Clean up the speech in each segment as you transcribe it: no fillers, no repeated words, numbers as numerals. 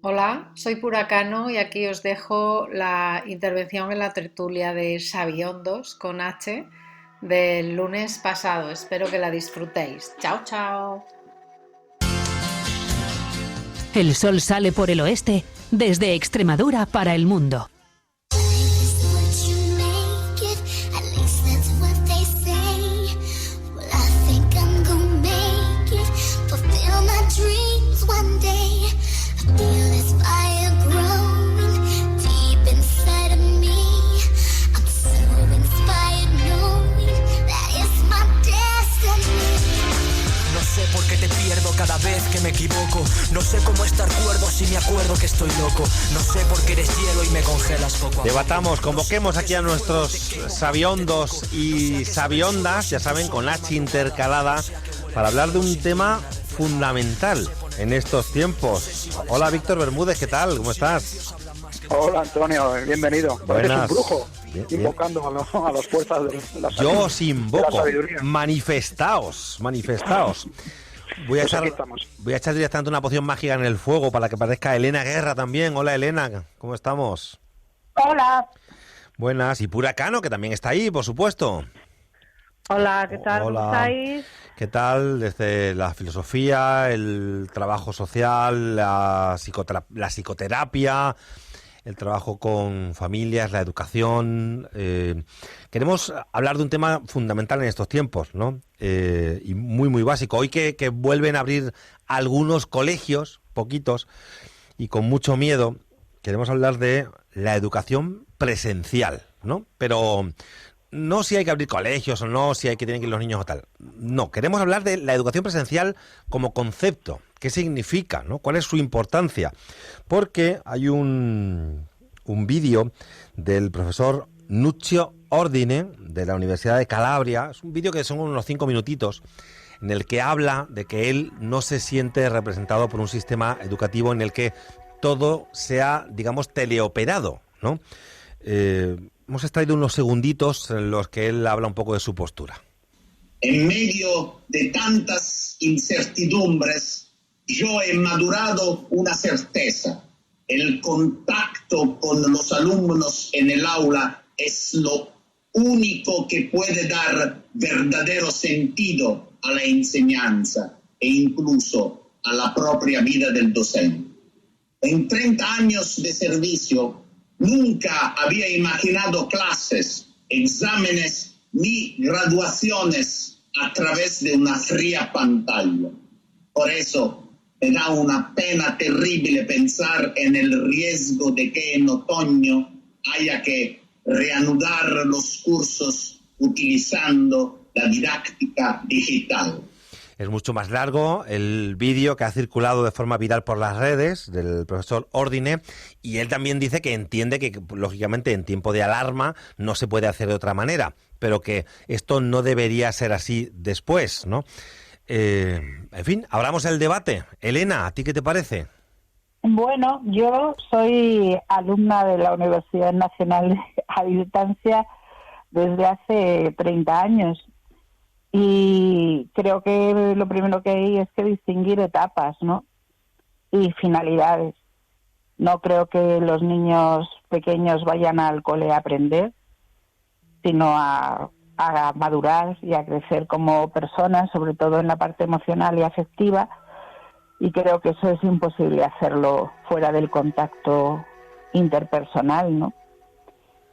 Hola, soy Puracano y aquí os dejo la intervención en la tertulia de Sabiondos con H del lunes pasado. Espero que la disfrutéis. Chao, chao. El sol sale por el oeste desde Extremadura para el mundo. Cada vez que me equivoco, no sé cómo estar cuerdo si me acuerdo que estoy loco. No sé por qué eres hielo y me congelas poco a poco. Debatamos, convoquemos aquí a nuestros sabiondos y sabiondas, ya saben, con H intercalada, para hablar de un tema fundamental en estos tiempos. Hola Víctor Bermúdez, ¿qué tal? ¿Cómo estás? Hola Antonio, bienvenido. Eres un brujo, bien. Invocando a las fuerzas de la Yo os invoco, sabiduría. manifestaos. Voy a echar directamente una poción mágica en el fuego para que parezca Elena Guerra también. Hola Elena, ¿cómo estamos? Hola. Buenas, y Puracano, que también está ahí, por supuesto. Hola, ¿qué tal? Hola. ¿Cómo estáis? ¿Qué tal? Desde la filosofía, el trabajo social, la psicoterapia, el trabajo con familias, la educación. Queremos hablar de un tema fundamental en estos tiempos, ¿no? Y muy, muy básico. Hoy que vuelven a abrir algunos colegios, poquitos, y con mucho miedo, queremos hablar de la educación presencial, ¿no? Pero no si hay que abrir colegios o no, si hay que tienen que ir los niños o tal. No, queremos hablar de la educación presencial como concepto. ¿Qué significa, no? ¿Cuál es su importancia? Porque hay un vídeo del profesor Nuccio Ordine de la Universidad de Calabria. Es un vídeo que son unos 5 minutitos en el que habla de que él no se siente representado por un sistema educativo en el que todo sea, digamos, teleoperado, ¿no? Hemos extraído unos segunditos en los que él habla un poco de su postura. En medio de tantas incertidumbres, yo he madurado una certeza. El contacto con los alumnos en el aula es lo único que puede dar verdadero sentido a la enseñanza e incluso a la propia vida del docente. En 30 años de servicio, nunca había imaginado clases, exámenes ni graduaciones a través de una fría pantalla. Por eso me da una pena terrible pensar en el riesgo de que en otoño haya que reanudar los cursos utilizando la didáctica digital. Es mucho más largo el vídeo que ha circulado de forma viral por las redes del profesor Ordine, y él también dice que entiende que, lógicamente, en tiempo de alarma no se puede hacer de otra manera, pero que esto no debería ser así después, ¿no? En fin, abramos el debate. Elena, ¿a ti qué te parece? Bueno, yo soy alumna de la Universidad Nacional a Distancia desde hace 30 años. Y creo que lo primero que hay es que distinguir etapas, ¿no? Y finalidades. No creo que los niños pequeños vayan al cole a aprender, sino a madurar y a crecer como personas, sobre todo en la parte emocional y afectiva. Y creo que eso es imposible hacerlo fuera del contacto interpersonal, ¿no?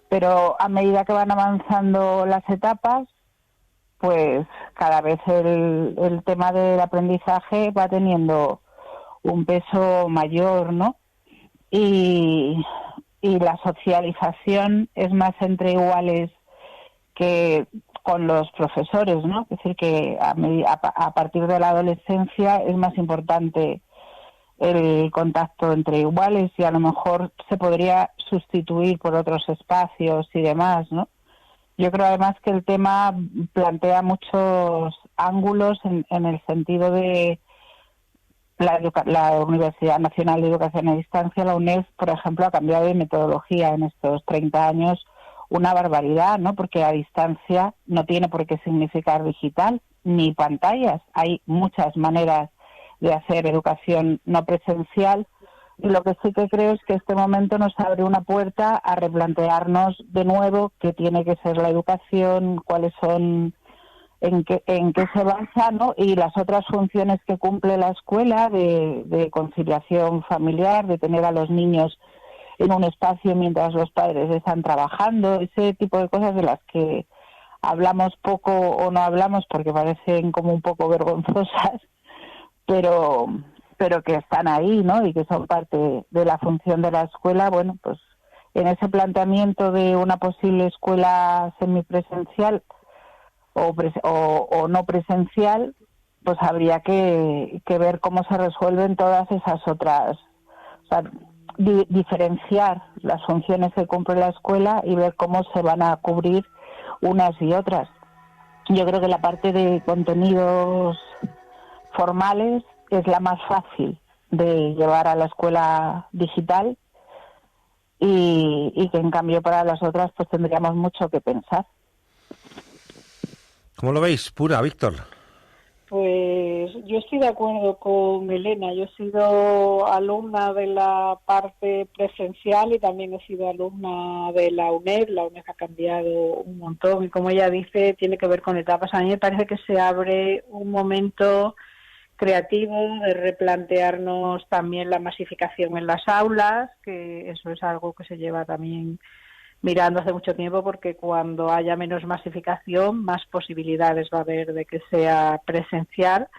Pero a medida que van avanzando las etapas, pues cada vez el tema del aprendizaje va teniendo un peso mayor, ¿no? Y la socialización es más entre iguales que con los profesores, ¿no? Es decir, que a partir de la adolescencia es más importante el contacto entre iguales y a lo mejor se podría sustituir por otros espacios y demás, ¿no? Yo creo además que el tema plantea muchos ángulos en el sentido de la Universidad Nacional de Educación a Distancia, la UNED, por ejemplo, ha cambiado de metodología en estos 30 años, una barbaridad, ¿no? Porque a distancia no tiene por qué significar digital ni pantallas. Hay muchas maneras de hacer educación no presencial Y lo que sí que creo es que este momento nos abre una puerta a replantearnos de nuevo qué tiene que ser la educación, cuáles son, en qué se basa, ¿no? Y las otras funciones que cumple la escuela de conciliación familiar, de tener a los niños en un espacio mientras los padres están trabajando, ese tipo de cosas de las que hablamos poco o no hablamos porque parecen como un poco vergonzosas, pero que están ahí, ¿no? Y que son parte de la función de la escuela. Bueno, pues en ese planteamiento de una posible escuela semipresencial o no presencial, pues habría que ver cómo se resuelven todas esas otras, o sea, diferenciar las funciones que cumple la escuela y ver cómo se van a cubrir unas y otras. Yo creo que la parte de contenidos formales es la más fácil de llevar a la escuela digital y que en cambio para las otras pues tendríamos mucho que pensar. ¿Cómo lo veis, Pura, Víctor? Pues yo estoy de acuerdo con Elena. Yo he sido alumna de la parte presencial y también he sido alumna de la UNED. La UNED ha cambiado un montón y, como ella dice, tiene que ver con etapas. A mí me parece que se abre un momento creativo de replantearnos también la masificación en las aulas, que eso es algo que se lleva también mirando hace mucho tiempo, porque cuando haya menos masificación, más posibilidades va a haber de que sea presencial.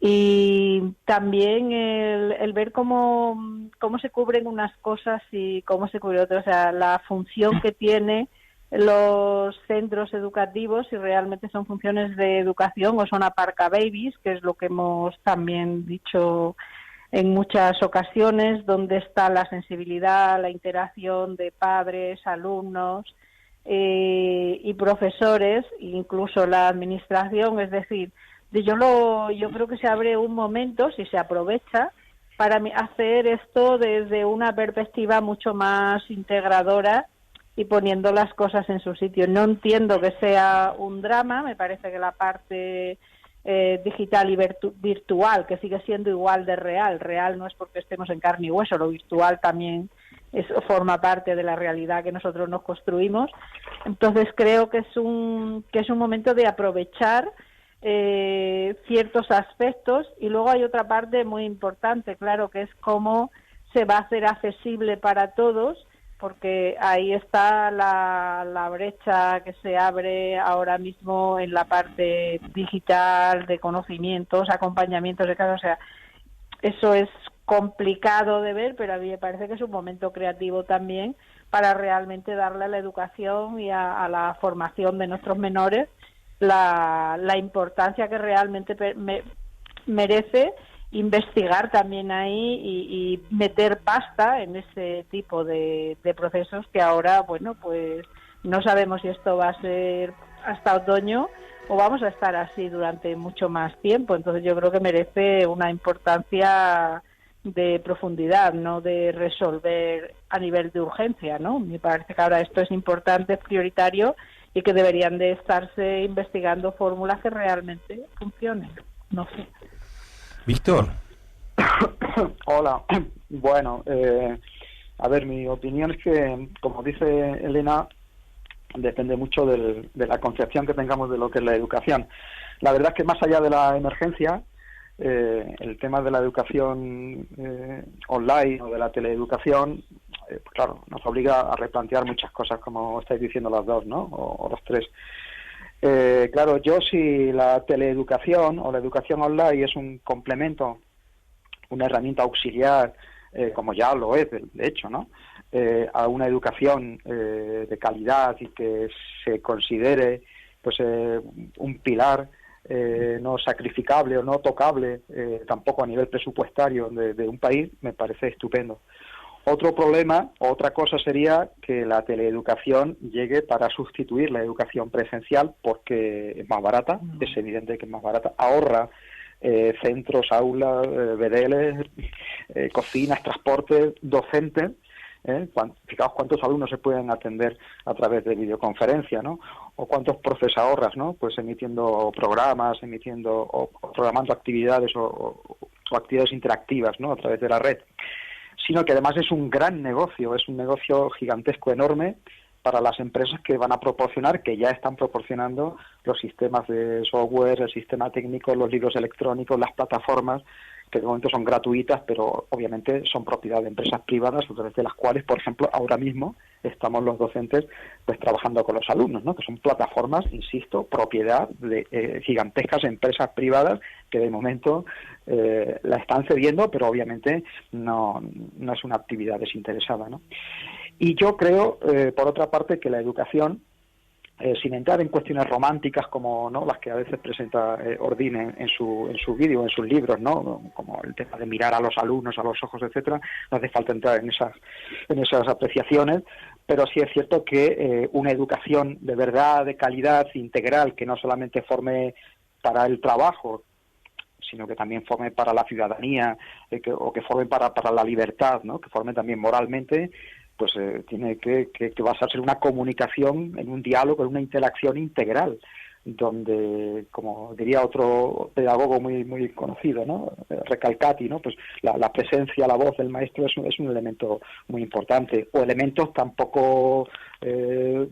Y también el ver cómo se cubren unas cosas y cómo se cubre otras, o sea, la función que tiene los centros educativos, si realmente son funciones de educación o son aparca babies, que es lo que hemos también dicho en muchas ocasiones, donde está la sensibilidad, la interacción de padres, alumnos y profesores, incluso la administración. Es decir, yo creo que se abre un momento, si se aprovecha, para hacer esto desde una perspectiva mucho más integradora y poniendo las cosas en su sitio. No entiendo que sea un drama, me parece que la parte digital y virtual, que sigue siendo igual de real no es porque estemos en carne y hueso, lo virtual también forma parte de la realidad que nosotros nos construimos. Entonces creo que es un momento de aprovechar ciertos aspectos, y luego hay otra parte muy importante, claro, que es cómo se va a hacer accesible para todos, porque ahí está la brecha que se abre ahora mismo en la parte digital, de conocimientos, acompañamientos de casa. O sea, eso es complicado de ver, pero a mí me parece que es un momento creativo también para realmente darle a la educación y a la formación de nuestros menores la importancia que realmente merece investigar también ahí y meter pasta en ese tipo de procesos que ahora, bueno, pues no sabemos si esto va a ser hasta otoño o vamos a estar así durante mucho más tiempo. Entonces yo creo que merece una importancia de profundidad, no de resolver a nivel de urgencia, ¿no? Me parece que ahora esto es importante, es prioritario, y que deberían de estarse investigando fórmulas que realmente funcionen. No sé. Víctor. Hola. Bueno, a ver, mi opinión es que, como dice Elena, depende mucho de la concepción que tengamos de lo que es la educación. La verdad es que más allá de la emergencia, el tema de la educación online o de la teleeducación, pues claro, nos obliga a replantear muchas cosas, como estáis diciendo las dos, ¿no? O los tres. Claro, yo, si la teleeducación o la educación online es un complemento, una herramienta auxiliar, como ya lo es, de hecho, ¿no? A una educación de calidad y que se considere pues un pilar no sacrificable o no tocable, tampoco a nivel presupuestario de un país, me parece estupendo. Otro problema, otra cosa sería que la teleeducación llegue para sustituir la educación presencial, porque es más barata, es evidente que es más barata, ahorra centros, aulas, BDL, cocinas, transportes, docentes. Fijaos cuántos alumnos se pueden atender a través de videoconferencia, ¿no? O cuántos profes ahorras, ¿no? Pues emitiendo programas, o programando actividades o actividades interactivas, ¿no? A través de la red. sino que además es un gran negocio, es un negocio gigantesco, enorme, para las empresas que van a proporcionar, que ya están proporcionando los sistemas de software, el sistema técnico, los libros electrónicos, las plataformas, que de momento son gratuitas, pero obviamente son propiedad de empresas privadas, a través de las cuales, por ejemplo, ahora mismo estamos los docentes pues trabajando con los alumnos, ¿no? Que son plataformas, insisto, propiedad de gigantescas empresas privadas que de momento la están cediendo, pero obviamente no es una actividad desinteresada, ¿no? Y yo creo, por otra parte, que la educación, sin entrar en cuestiones románticas como no las que a veces presenta Ordine en su vídeo, en sus libros, no, como el tema de mirar a los alumnos a los ojos, etcétera, no hace falta entrar en esas apreciaciones, pero sí es cierto que una educación de verdad, de calidad, integral, que no solamente forme para el trabajo, sino que también forme para la ciudadanía, o que forme para la libertad, ¿no? Que forme también moralmente, pues tiene que basarse en una comunicación, en un diálogo, en una interacción integral, donde, como diría otro pedagogo muy conocido, ¿no? Recalcati, ¿no? Pues la presencia, la voz del maestro es un elemento muy importante, o elementos tampoco, que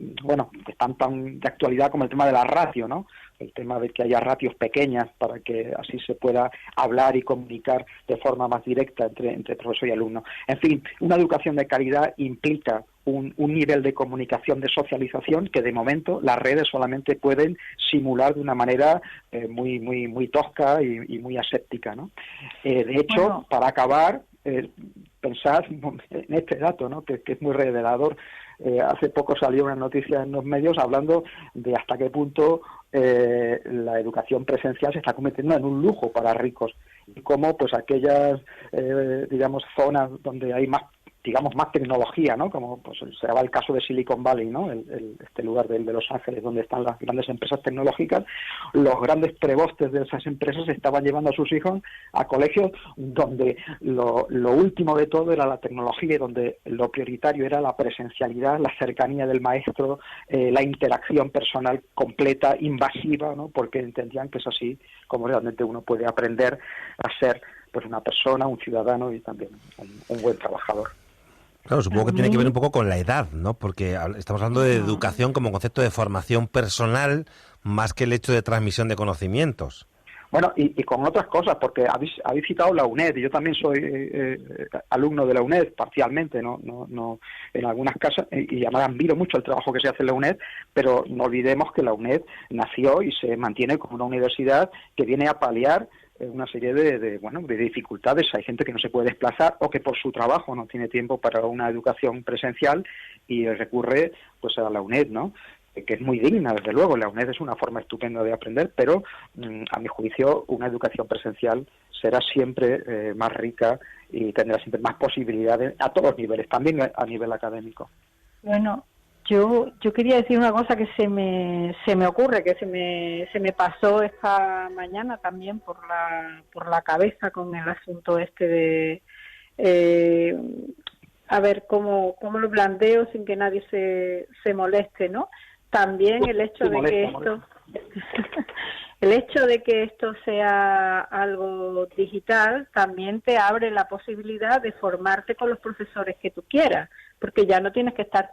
están tan de actualidad como el tema de la ratio, ¿no? El tema de que haya ratios pequeñas para que así se pueda hablar y comunicar de forma más directa entre profesor y alumno. En fin, una educación de calidad implica un nivel de comunicación, de socialización, que de momento las redes solamente pueden simular de una manera muy tosca y muy aséptica, ¿no? De hecho, bueno, para acabar, pensad en este dato, ¿no? que es muy revelador. Hace poco salió una noticia en los medios hablando de hasta qué punto la educación presencial se está convirtiendo en un lujo para ricos, y cómo pues aquellas zonas donde hay más tecnología, ¿no? Como pues se daba el caso de Silicon Valley, ¿no? Este lugar de Los Ángeles donde están las grandes empresas tecnológicas. Los grandes prebostes de esas empresas estaban llevando a sus hijos a colegios donde lo último de todo era la tecnología, y donde lo prioritario era la presencialidad, la cercanía del maestro, la interacción personal completa, invasiva, ¿no? Porque entendían que es así como realmente uno puede aprender a ser pues una persona, un ciudadano y también un buen trabajador. Claro, supongo que tiene que ver un poco con la edad, ¿no? Porque estamos hablando de educación como concepto de formación personal más que el hecho de transmisión de conocimientos. Bueno, y con otras cosas, porque habéis citado la UNED, y yo también soy alumno de la UNED, parcialmente, no en algunas casas, y además admiro mucho el trabajo que se hace en la UNED, pero no olvidemos que la UNED nació y se mantiene como una universidad que viene a paliar una serie de dificultades. Hay gente que no se puede desplazar o que por su trabajo no tiene tiempo para una educación presencial y recurre pues a la UNED, ¿no? Que es muy digna, desde luego. La UNED es una forma estupenda de aprender, pero a mi juicio una educación presencial será siempre más rica y tendrá siempre más posibilidades a todos los niveles, también a nivel académico. Bueno, yo quería decir una cosa que se me ocurre, que se me pasó esta mañana también por la cabeza con el asunto este de a ver cómo lo planteo sin que nadie se moleste, ¿no? También el hecho de que esto el hecho de que esto sea algo digital también te abre la posibilidad de formarte con los profesores que tú quieras, porque ya no tienes que estar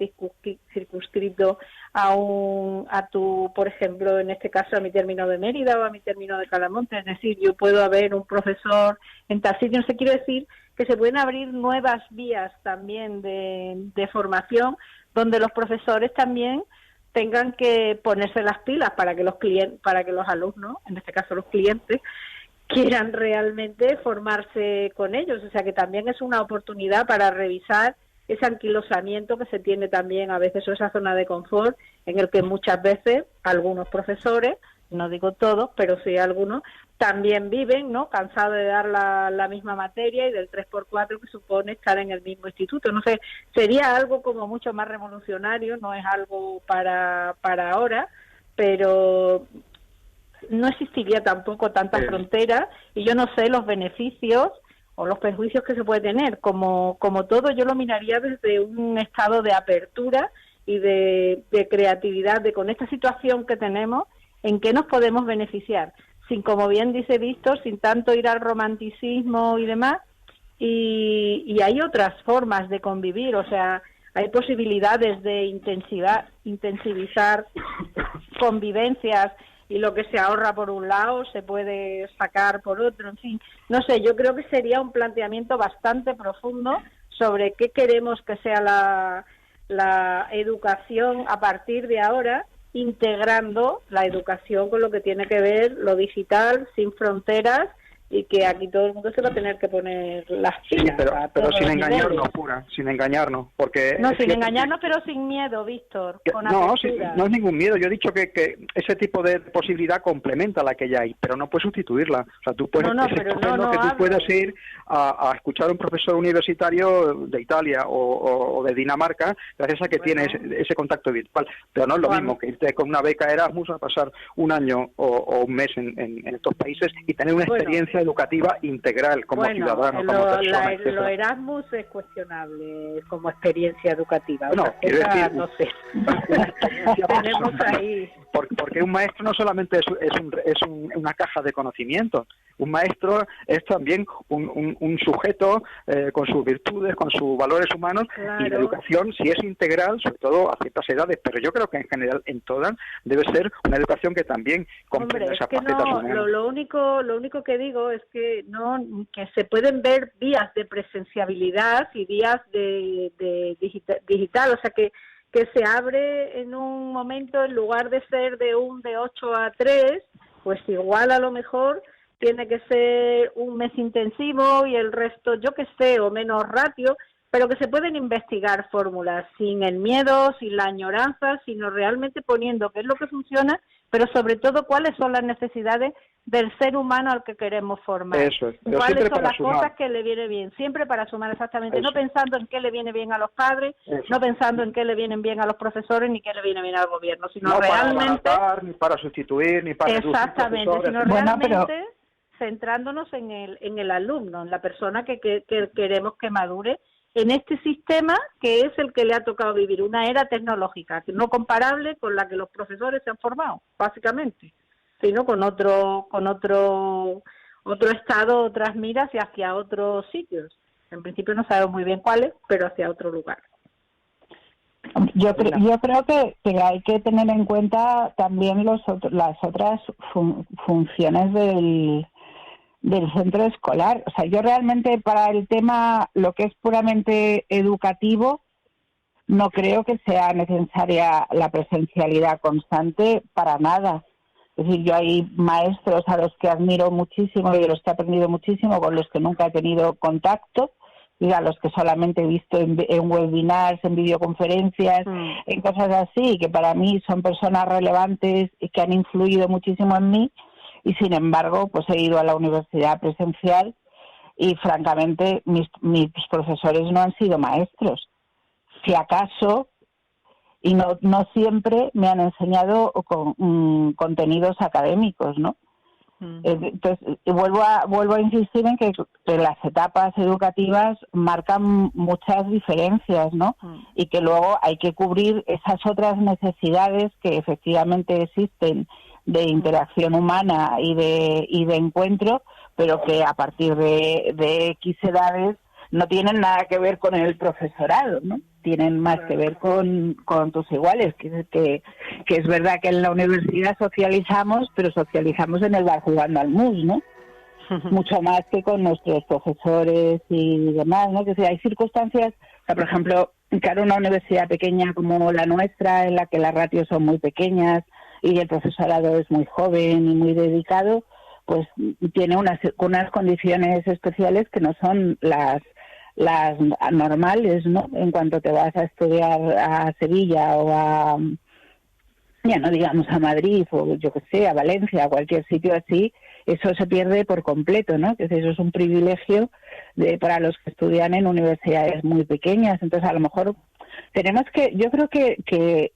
circunscrito a tu, por ejemplo, en este caso a mi término de Mérida o a mi término de Calamonte. Es decir, yo puedo haber un profesor en tal sitio. No sé, quiero decir que se pueden abrir nuevas vías también de formación, donde los profesores también tengan que ponerse las pilas para que los alumnos, en este caso los clientes, quieran realmente formarse con ellos. O sea que también es una oportunidad para revisar ese anquilosamiento que se tiene también a veces, o esa zona de confort en el que muchas veces algunos profesores, no digo todos, pero sí algunos, también viven, ¿no? Cansados de dar la misma materia y del 3x4 que supone estar en el mismo instituto. No sé, sería algo como mucho más revolucionario, no es algo para ahora, pero no existiría tampoco tanta frontera, y yo no sé los beneficios o los perjuicios que se puede tener. Como todo, yo lo miraría desde un estado de apertura y de creatividad, de con esta situación que tenemos, en qué nos podemos beneficiar, sin, como bien dice Víctor, sin tanto ir al romanticismo y demás, y hay otras formas de convivir, o sea, hay posibilidades de intensivizar convivencias, y lo que se ahorra por un lado se puede sacar por otro, en fin, no sé, yo creo que sería un planteamiento bastante profundo sobre qué queremos que sea la educación a partir de ahora, integrando la educación con lo que tiene que ver lo digital, sin fronteras, y que aquí todo el mundo se va a tener que poner las pilas. Sí, pero sin engañarnos, pura, sin engañarnos, porque... No, sin engañarnos, pero sin miedo, Víctor, con no, apertura. No es ningún miedo. Yo he dicho que ese tipo de posibilidad complementa la que ya hay, pero no puedes sustituirla. O sea, tú puedes, tú puedes ir a escuchar a un profesor universitario de Italia o de Dinamarca, gracias a que tienes ese contacto virtual. Pero no es lo mismo que irte con una beca Erasmus a pasar un año o un mes en estos países y tener una experiencia educativa integral como ciudadano, como persona. Lo Erasmus es cuestionable como experiencia educativa. No, quiero decir, no sé. Tenemos ahí... Porque un maestro no solamente es una caja de conocimientos. Un maestro es también un sujeto con sus virtudes, con sus valores humanos, y la educación, si es integral, sobre todo a ciertas edades, pero yo creo que en general en todas, debe ser una educación que también comprenda esas facetas humanas. Lo único que digo es que se pueden ver vías de presenciabilidad y vías de digital, o sea que se abre en un momento, en lugar de ser de 8 a 3, pues igual a lo mejor tiene que ser un mes intensivo y el resto, yo que sé, o menos ratio, pero que se pueden investigar fórmulas sin el miedo, sin la añoranza, sino realmente poniendo qué es lo que funciona, pero sobre todo cuáles son las necesidades del ser humano al que queremos formar. Eso es. ¿Cuáles son las cosas que le viene bien? Siempre para sumar, exactamente. Eso. No pensando en qué le viene bien a los padres, no pensando en qué le vienen bien a los profesores, ni qué le viene bien al gobierno, sino no realmente... para abaratar, ni para sustituir, ni para... Exactamente, sino realmente centrándonos en el alumno, en la persona que queremos que madure en este sistema que es el que le ha tocado vivir, una era tecnológica, no comparable con la que los profesores se han formado, básicamente, sino con otro estado, otras miras y hacia otros sitios. En principio no sabemos muy bien cuáles, pero hacia otro lugar. Yo creo que hay que tener en cuenta también las otras funciones del centro escolar. O sea, yo realmente para el tema, lo que es puramente educativo, no creo que sea necesaria la presencialidad constante para nada. Es decir, yo hay maestros a los que admiro muchísimo y de los que he aprendido muchísimo, con los que nunca he tenido contacto, y a los que solamente he visto en webinars, en videoconferencias, en cosas así, que para mí son personas relevantes y que han influido muchísimo en mí. Y sin embargo, pues he ido a la universidad presencial y francamente mis profesores no han sido maestros. Si acaso, y no siempre me han enseñado con contenidos académicos, ¿no? Entonces, vuelvo a insistir en que las etapas educativas marcan muchas diferencias, ¿no? Y que luego hay que cubrir esas otras necesidades que efectivamente existen de interacción humana y de encuentro, pero que a partir de X edades no tienen nada que ver con el profesorado, ¿no? Tienen más que ver con tus iguales, que es verdad que en la universidad socializamos, pero socializamos en el bar jugando al mus, ¿no? Mucho más que con nuestros profesores y demás, ¿no? Que si hay circunstancias, o sea, por ejemplo, claro, una universidad pequeña como la nuestra, en la que las ratios son muy pequeñas y el profesorado es muy joven y muy dedicado, pues tiene unas condiciones especiales que no son las normales, ¿no? En cuanto te vas a estudiar a Sevilla o ya no digamos a Madrid o yo que sé, a Valencia, a cualquier sitio así, eso se pierde por completo, ¿no? Que eso es un privilegio para los que estudian en universidades muy pequeñas. Entonces, a lo mejor yo creo que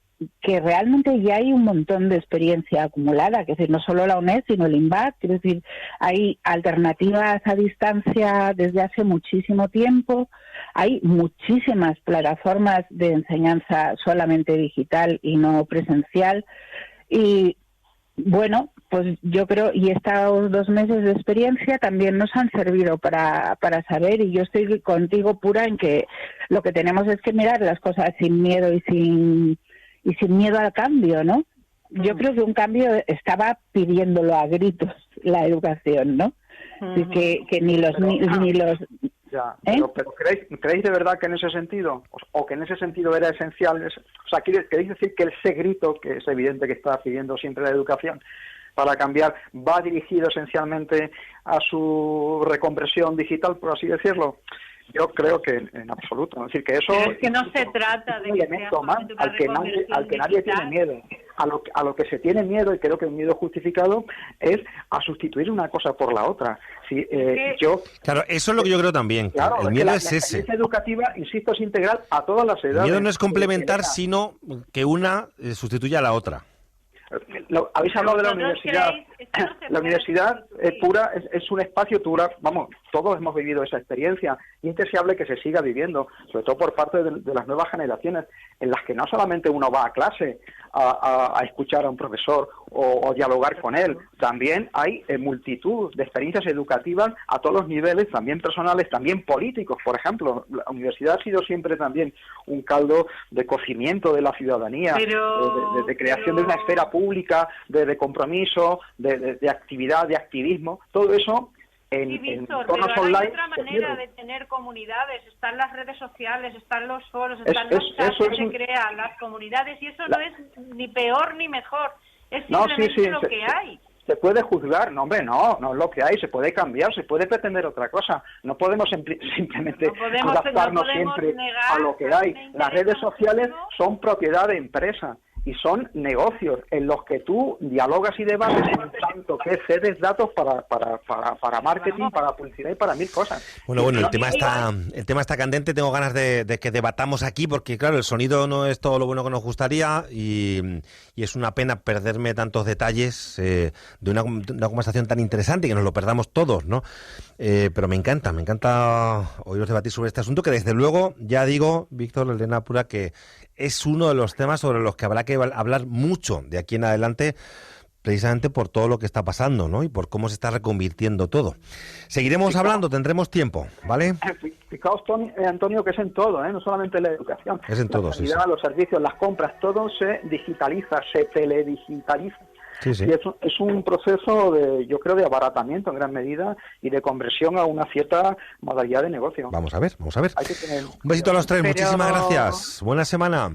realmente ya hay un montón de experiencia acumulada, que es decir, no solo la UNED, sino el INVAT, quiero decir, hay alternativas a distancia desde hace muchísimo tiempo, hay muchísimas plataformas de enseñanza solamente digital y no presencial, y bueno, pues yo creo, y estos 2 meses de experiencia también nos han servido para saber, y yo estoy contigo, Pura, en que lo que tenemos es que mirar las cosas sin miedo y sin miedo al cambio, ¿no? Yo creo que un cambio estaba pidiéndolo a gritos la educación, ¿no? Que ni los Ya, pero ¿creéis de verdad que en ese sentido, o que en ese sentido era esencial? O sea, ¿queréis decir que ese grito, que es evidente que está pidiendo siempre la educación para cambiar, va dirigido esencialmente a su reconversión digital, por así decirlo? Yo creo que en absoluto. Es decir, que eso pero es que no se trata de un que elemento sea más al que nadie tiene digital. miedo. A lo que se tiene miedo, y creo que un miedo justificado, es a sustituir una cosa por la otra. Si, Claro, eso es lo que yo creo también. Claro, El miedo la es ese. experiencia educativa, insisto, es integral a todas las edades. El miedo no es complementar, sino que una sustituya a la otra. Habéis hablado de la ¿Vosotros universidad. creéis? Es que no se La puede universidad sustituir. Pura es un espacio vamos, todos hemos vivido esa experiencia, y es deseable que se siga viviendo, sobre todo por parte de las nuevas generaciones, en las que no solamente uno va a clase a escuchar a un profesor o dialogar con él, también hay multitud de experiencias educativas a todos los niveles, también personales, también políticos. Por ejemplo, la universidad ha sido siempre también un caldo de cocimiento de la ciudadanía, de creación de una esfera pública, de compromiso, de actividad, de activismo, todo eso en Víctor, entornos pero online. hay otra manera de tener comunidades, están las redes sociales, están los foros, están los chats que se crean, las comunidades, y eso no es ni peor ni mejor, es simplemente lo que hay. Se puede juzgar, no hombre, no es lo que hay, se puede cambiar, se puede pretender otra cosa, no podemos simplemente adaptarnos siempre a lo que hay. Las redes sociales son propiedad de empresas y son negocios en los que tú dialogas y debates en tanto que cedes datos para marketing, para publicidad y para mil cosas. Bueno, el tema está candente, tengo ganas de que debatamos aquí, porque claro, el sonido no es todo lo bueno que nos gustaría, y es una pena perderme tantos detalles de una conversación tan interesante y que nos lo perdamos todos, ¿no? Pero me encanta oíros debatir sobre este asunto, que desde luego, ya digo, Víctor, Elena Pura, que es uno de los temas sobre los que habrá que hablar mucho de aquí en adelante, precisamente por todo lo que está pasando, ¿no? Y por cómo se está reconvirtiendo todo. Seguiremos hablando, tendremos tiempo, ¿vale? Fijaos, Antonio, que es en todo, no solamente la educación. Es en todo, la sanidad, los servicios, las compras, todo se digitaliza, se teledigitaliza. Sí. Y es un proceso yo creo, de abaratamiento en gran medida y de conversión a una cierta modalidad de negocio. Vamos a ver. Hay que tener... Un besito a los tres, muchísimas gracias. Buena semana.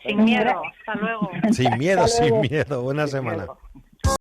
Sin miedo, hasta luego. Sin miedo, buena semana.